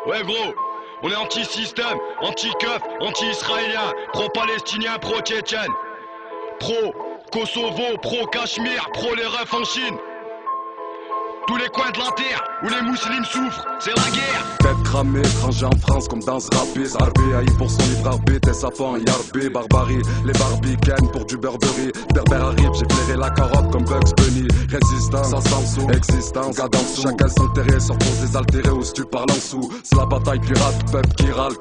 Ouais gros, on est anti-système, anti-keuf, anti-israélien, pro-palestinien, pro-tchétchène, pro-Kosovo, pro-Cachemire, pro les refs en Chine. Tous les coins de la terre où les musulmans souffrent, c'est la guerre. Tête cramée, étranger en France comme dans ce rapide. Arbé haï pour son livre arbé, t'es savant, yarbé, barbarie. Les barbicanes pour du beurre de riz. Berbère arrive, j'ai flairé la carotte comme Bugs Bunny. Résistance, ça sens sous, existence, cadence. Chacun son terrain, sur pose désaltéré ou si tu parles en sous. C'est la bataille pirate, peuple qui râle.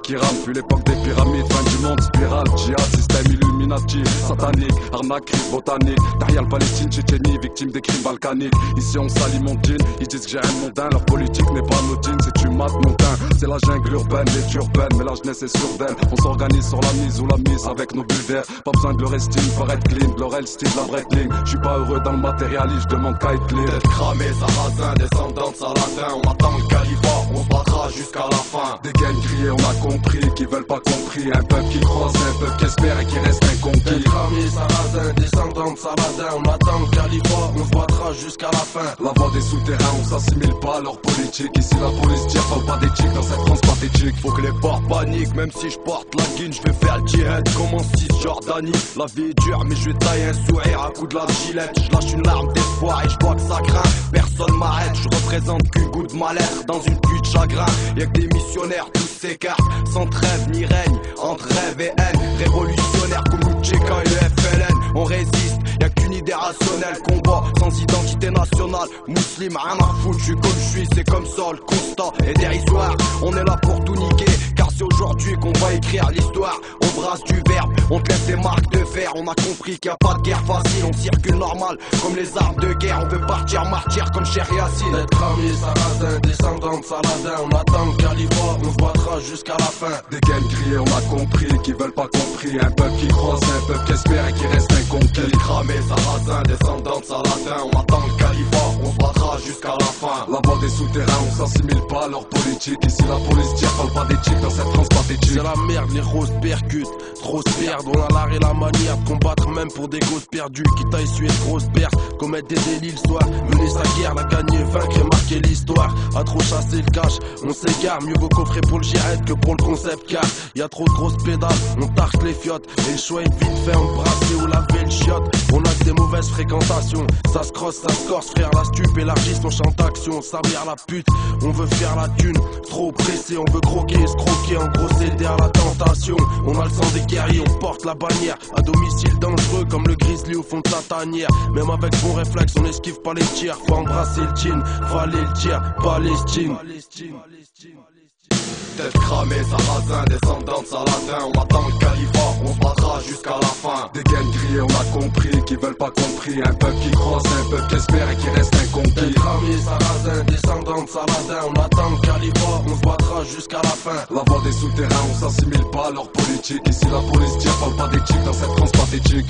Puis l'époque des pyramides, fin du monde, spirale. Djihad, système illuminati, satanique, arnaquerie, botanique. Derrière le Palestine, Tchétchénie, victime des crimes volcaniques. Ici on salit mon jean. Ils disent que j'ai un mondain, leur politique n'est pas anodine, c'est tu mates mon teint. C'est la jungle urbaine, les urbaines, mais la jeunesse est soudaine. On s'organise sur la mise ou la mise avec nos bulles d'air. Pas besoin de leur estime pour être clean, de leur elle style, la breakling. J'suis pas heureux dans le matérialisme, je demande qu'à être clean. Tête cramée, sarrasin, descendant de Saladin. On attend le califat, on se battra jusqu'à la fin. Des gains criés, on a compris, qui veulent pas compris. Un peuple qui croise, un peuple qui espère et qui reste inconquis. Tête cramée, sarrasin, descendant de Saladin. On attend le califat, on se battra jusqu'à la fin. La voix des souterrains, on s'assimile pas à leur politique. Ici la police tire, parle pas d'éthique dans cette France pathétique. Faut que les porcs paniquent, même si je porte la guine, je vais faire le djihad comme en Cisjordanie. La vie est dure, mais je vais tailler un sourire à coup de la gilette. Je lâche une larme d'espoir et je vois que ça craint. Personne m'arrête, je représente qu'une goutte de mal-être dans une pluie de chagrin. Y'a que des missionnaires, tous s'écartent, sans trêve ni règne, entre rêve et haine. Révolutionnaire comme Moucheka et le FLN, on résiste. Y'a qu'une idée rationnelle, combat sans identité nationale. Musulman, rien à foutre, je suis comme je suis, c'est comme ça, le constat est dérisoire. On est là pour tout niquer, car c'est aujourd'hui qu'on va écrire l'histoire. On brasse du verbe, on te laisse des marques de fer. On a compris qu'il n'y a pas de guerre facile, on circule normal comme les armes de guerre. On veut partir martyr comme Cheikh Yassine. Tête cramée, sarrasin, descendant de Saladin. On attend le califat, on se battra jusqu'à la fin. Des gains criés, on a compris, qui veulent pas compris. Un peuple qui croise, un peuple qui espère et qui reste inconquis. Tête cramée, sarrasin, descendant de Saladin. On attend le califat, on se battra jusqu'à la fin. La voix des souterrains, on s'assimile pas à leur politique. Ici la police tire, parle pas d'éthique dans cette France pathétique. C'est la merde, les roses percutent, trop se perdre. On a l'art et la manière de combattre même pour des gosses perdus. Quitte à essuyer de grosses pertes, commettre des délits le soir. Mener sa guerre, la gagner, vaincre et marquer l'histoire. À trop chasser le cash, on s'égare. Mieux vaut coffrer pour le djihad que pour le concept car y a trop de grosses pédales, on tarte les fiottes. Et le choix est vite fait, on brasser ou laver le chiotte. On a que des mauvaises fréquentations, ça se crosse, ça se corse. Frère, la stupe élargit son champ d'action. Sa mère la pute, on veut faire la thune. Trop pressé, on veut croquer, se croquer. En gros céder à la tentation. On a le sang des guerriers, on porte la bannière. À domicile dangereux comme le grizzly au fond de sa tanière. Même avec bon réflexe, on esquive pas les tirs. Faut embrasser le jean, valer le tir, Palestine. Tête cramée, sarrasin, descendant de Saladin. On attend le califat, on se battra jusqu'à la fin. Des gains criés, on a compris, qui veulent pas compris. Un peuple qui croise, un peuple qui espère et qui reste inconquis. Tête cramée, sarrasin, descendant de Saladin. On attend le califat, on se battra jusqu'à la fin. La voix des souterrains, on s'assimile pas à leur politique. Ici la police tire, parle pas d'éthique dans cette France pathétique.